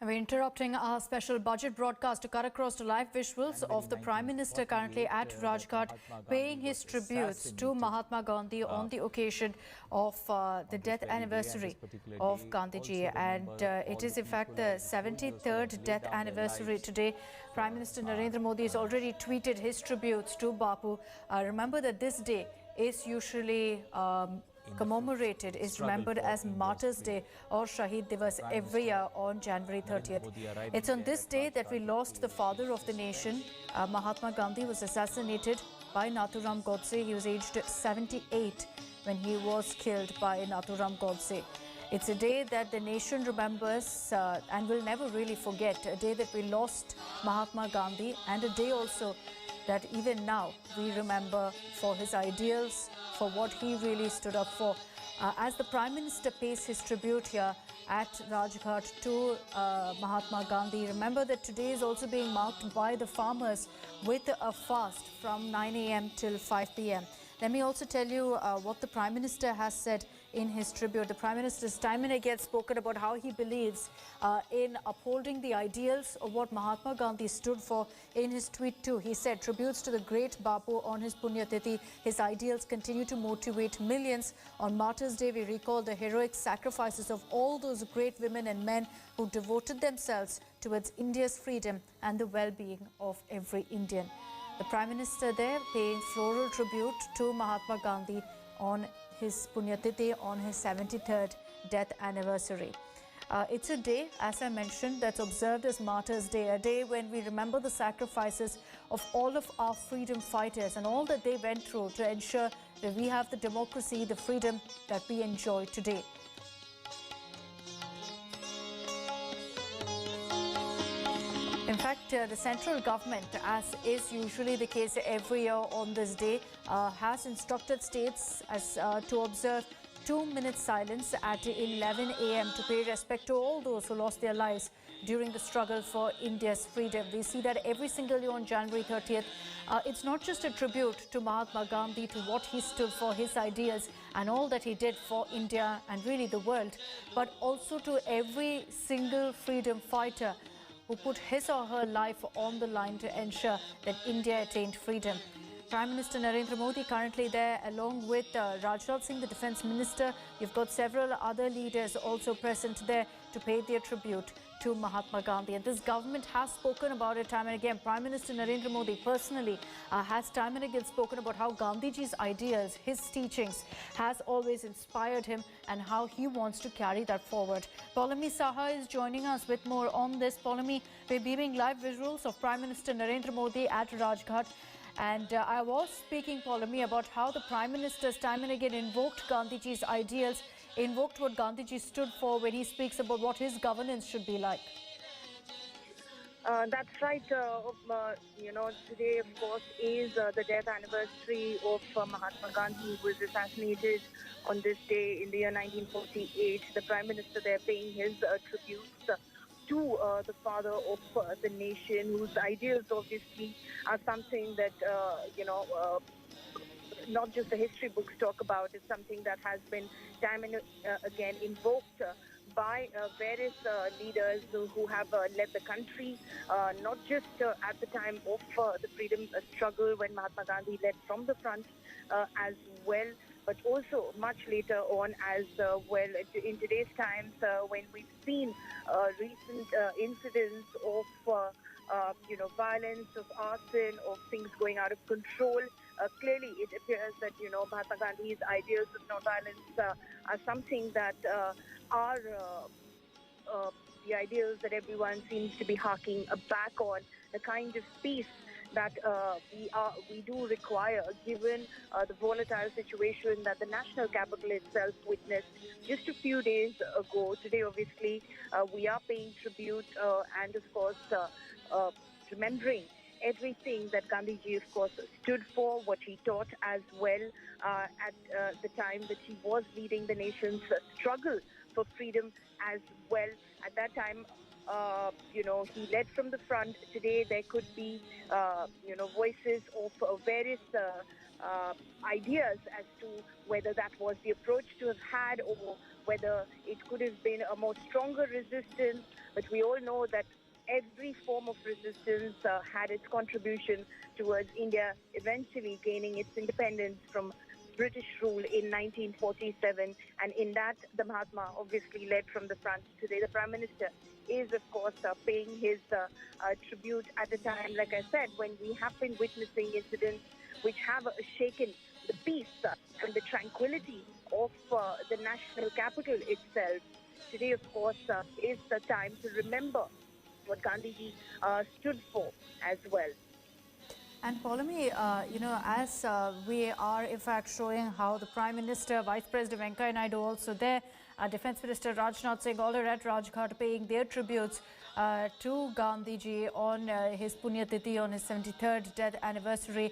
We're interrupting our special budget broadcast to cut across to live visuals of the Prime Minister currently at Rajghat paying his tributes to Mahatma Gandhi on the occasion of the death anniversary of Gandhiji. And it is in fact the 73rd death anniversary today. Prime Minister Narendra Modi has already tweeted his tributes to Bapu. Remember that this day is usually remembered as Martyrs Day or Shahid Divas every year on January 30th. It's on this day that we lost the father of the nation. Mahatma Gandhi was assassinated by Nathuram Godse. He was aged 78 when he was killed by Nathuram Godse. It's a day that the nation remembers and will never really forget. A day that we lost Mahatma Gandhi, and a day also that even now we remember for his ideals, for what he really stood up for. As the Prime Minister pays his tribute here at Rajghat to Mahatma Gandhi, remember that today is also being marked by the farmers with a fast from 9 a.m. till 5 p.m. Let me also tell you what the Prime Minister has said in his tribute. The Prime Minister has time and again spoken about how he believes in upholding the ideals of what Mahatma Gandhi stood for. In his tweet too, he said, tributes to the great Bapu on his Punyatithi. His ideals continue to motivate millions. On Martyrs Day, we recall the heroic sacrifices of all those great women and men who devoted themselves towards India's freedom and the well-being of every Indian. The Prime Minister there paying floral tribute to Mahatma Gandhi on his Punyatithi, on his 73rd death anniversary. It's a day, as I mentioned, that's observed as Martyrs Day, a day when we remember the sacrifices of all of our freedom fighters and all that they went through to ensure that we have the democracy, the freedom that we enjoy today. In fact, the central government, as is usually the case every year on this day, has instructed states as to observe 2 minutes silence at 11 a.m. to pay respect to all those who lost their lives during the struggle for India's freedom. We see that every single year on January 30th. It's not just a tribute to Mahatma Gandhi, to what he stood for, his ideas and all that he did for India and really the world, but also to every single freedom fighter who put his or her life on the line to ensure that India attained freedom. Prime Minister Narendra Modi currently there along with Rajnath Singh, the Defence Minister. You've got several other leaders also present there to pay their tribute to Mahatma Gandhi. And this government has spoken about it time and again. Prime Minister Narendra Modi personally has time and again spoken about how Gandhiji's ideas, his teachings has always inspired him and how he wants to carry that forward. Paulami Saha is joining us with more on this. Paulami, we're beaming live visuals of Prime Minister Narendra Modi at Rajghat. And I was speaking, Paulami, about how the Prime Minister's time and again invoked Gandhiji's ideals, invoked what Gandhiji stood for when he speaks about what his governance should be like. That's right. Today, of course, is the death anniversary of Mahatma Gandhi, who was assassinated on this day in the year 1948. The Prime Minister there paying his tributes to the father of the nation, whose ideals obviously are something that, not just the history books talk about. It's something that has been time and again invoked by various leaders who have led the country, not just at the time of the freedom struggle when Mahatma Gandhi led from the front as well, but also much later on as well in today's times when we've seen recent incidents of violence, of arson, of things going out of control. Clearly, it appears that, Mahatma Gandhi's ideals of non-violence are something that are the ideals that everyone seems to be harking back on, the kind of peace that we do require, given the volatile situation that the national capital itself witnessed just a few days ago. Today, obviously, we are paying tribute and, of course, remembering everything that Gandhiji, of course, stood for, what he taught as well at the time that he was leading the nation's struggle for freedom as well. At that time, he led from the front. Today, there could be, voices of various ideas as to whether that was the approach to have had or whether it could have been a more stronger resistance. But we all know that every form of resistance had its contribution towards India eventually gaining its independence from British rule in 1947. And in that, the Mahatma obviously led from the front. Today, the Prime Minister is, of course, paying his tribute at a time, like I said, when we have been witnessing incidents which have shaken the peace and the tranquility of the national capital itself. Today, of course, is the time to remember what Gandhiji stood for as well. And Polami, as we are in fact showing how the Prime Minister, Vice President Venkaiah Naidu also there, Defence Minister Rajnath Singh all are at Rajghat paying their tributes to Gandhiji on his Punya Tithi, on his 73rd death anniversary.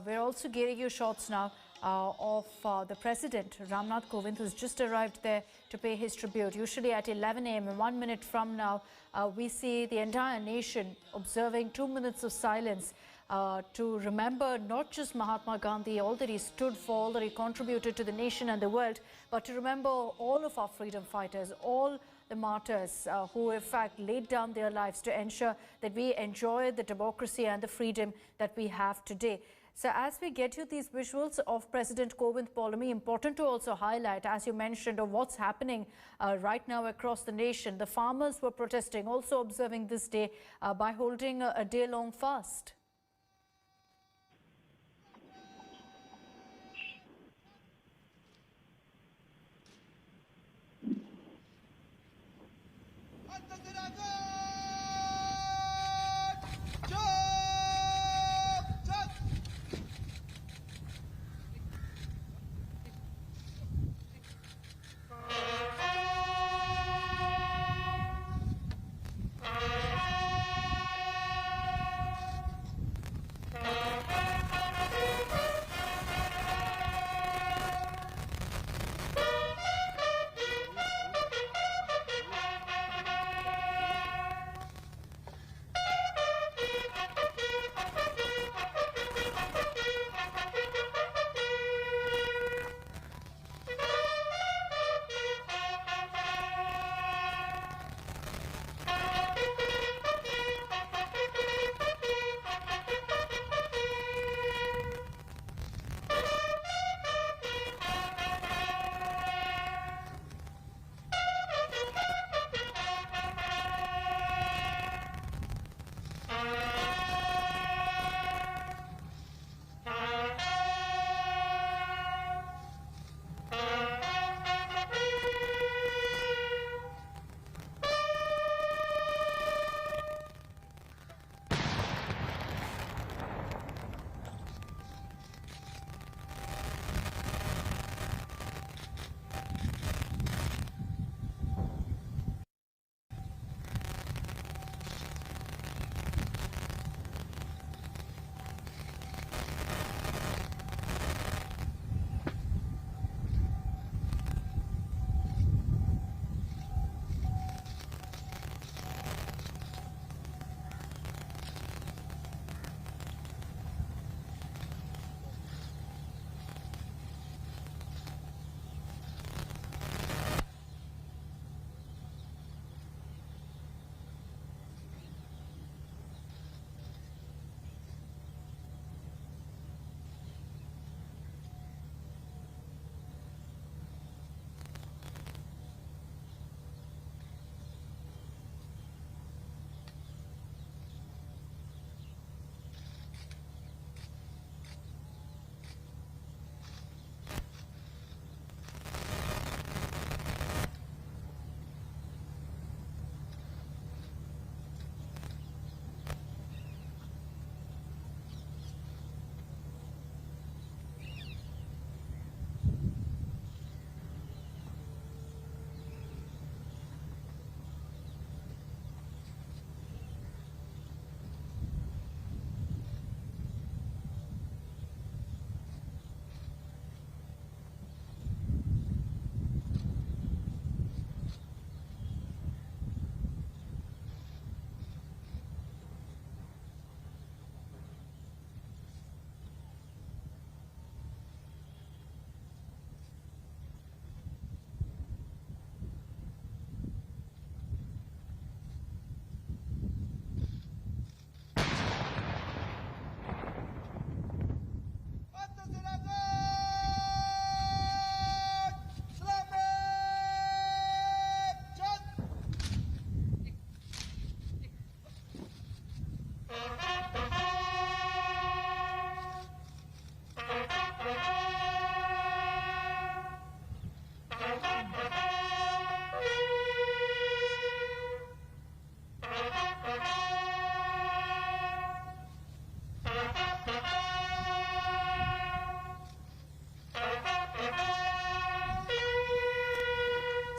We're also getting you shots now of the President, Ram Nath Kovind, who's just arrived there to pay his tribute. Usually at 11 a.m. and 1 minute from now, we see the entire nation observing 2 minutes of silence to remember not just Mahatma Gandhi, all that he stood for, all that he contributed to the nation and the world, but to remember all of our freedom fighters, all the martyrs who in fact laid down their lives to ensure that we enjoy the democracy and the freedom that we have today. So as we get you these visuals of President Kovind, Polami, important to also highlight, as you mentioned, of what's happening right now across the nation. The farmers were protesting, also observing this day by holding a day-long fast.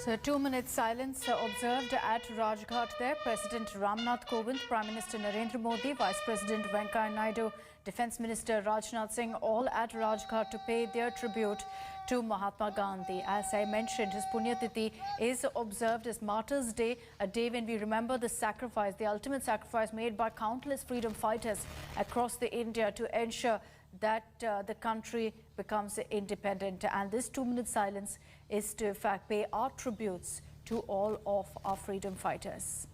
So 2 minute silence observed at Rajghat there. President Ram Nath Kovind, Prime Minister Narendra Modi, Vice President Venkaiah Naidu, Defence Minister Rajnath Singh, all at Rajghat to pay their tribute to Mahatma Gandhi. As I mentioned, his Punyatithi is observed as Martyrs Day, a day when we remember the sacrifice, the ultimate sacrifice made by countless freedom fighters across the India to ensure that the country becomes independent. And this 2 minute silence is to in fact pay our tributes to all of our freedom fighters.